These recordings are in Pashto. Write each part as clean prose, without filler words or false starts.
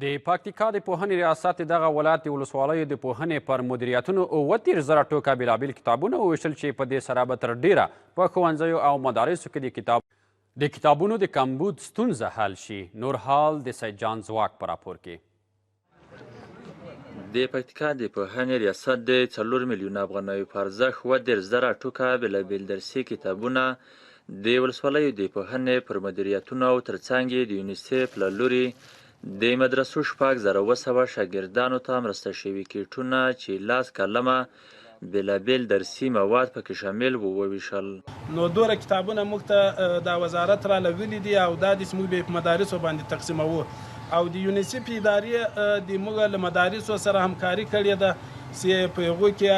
د پکتیکا د پوهنې ریاست دغه ولایت د ولسوالیو د پوهنې پر مدیریتونو 38,000 ټوکه بېلابېل کتابونه وویشل چې په دې سره به تر ډیره په ښوونځیو او مدارسو کې د کتابونو د کمبود ستونزه حل شي. نور حال د سید جان ځواک په راپور کې. د پکتیکا د پوهنې ریاست د 4 میلیون افغانیو په ارزښت 38,000 ټوکه بېلابېل درسي کتابونه د ولسوالیو د پوهنې پر مدیریتونو او ترڅنګ یې د یونیسف له لورې د مدرسو 6,200 شاګردانو ته مرسته شوي کیټونه چې 10 کلمه بېلابېل درسي مواد پکې شامل وویشل. نو دوره کتابونه موږ ته د وزارت را لویلي دي او دا داسې موږ به په مدارسو باندې تقسیموو او د یونیسف ادارې د موږ له مدارسو سره همکاري کړې ده چې په هغو کې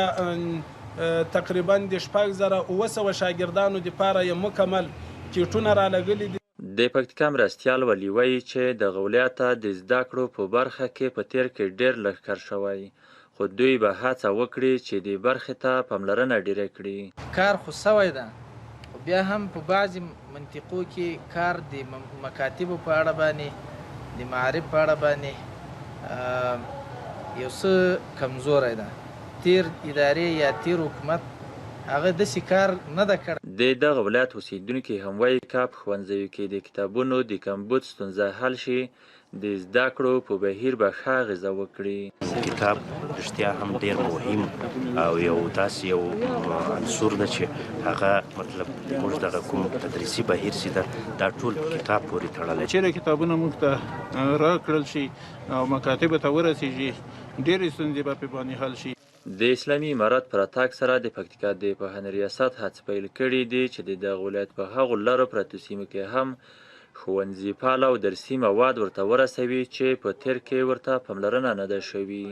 تقریبا د 6,900 شاګردانو دپاره یې مکمل کیټونه را لګلي دي. د پکتیکا مرستیال ولي وایي چې د ولایت د زده کړو په برخه کې په تیر کې ډېر لږ کار شوی، خو دوی به هڅه وکړي چې دې برخې ته پاملرنه ډیره کړي. کار خو سوی ده، خو بیا هم په بعضې منطقو کې کار د مکاتبو په اړه باندې د معارف په اړه باندې یو څه کمزوری ده. تیر ادارې یا تیر حکومت هغه داسې کار نه ده کړی. د دغه ولایت اوسېدونکي هم وایي که په ښوونځیو کې د کتابونو د کمبود ستونزه حل شي د زده کړو په بهیر به ښه اغېزه وکړي. کتاب رښتیا هم ډېر مهم او یو داسې یو عنصر ده چې هغه مطلب موږ دغه کوم تدریسي بهیر چې ده دا ټول په کتاب پورې تړلی. چیرې کتابونه موږ ته راکړل شي او مکاتبو ته ورسېږي ډېرې ستونزې به پرې باندې حل شي. د اسلامي امارت پر راتګ سره د پکتیکا د پوهنې ریاست هڅې پیل کړي دي چې د دغه ولایت په هغو لرو پرتو سیمو کې هم ښوونځي پال او درسي مواد ورته ورسوي چې په تیر کې ورته پاملرنه نه ده شوې.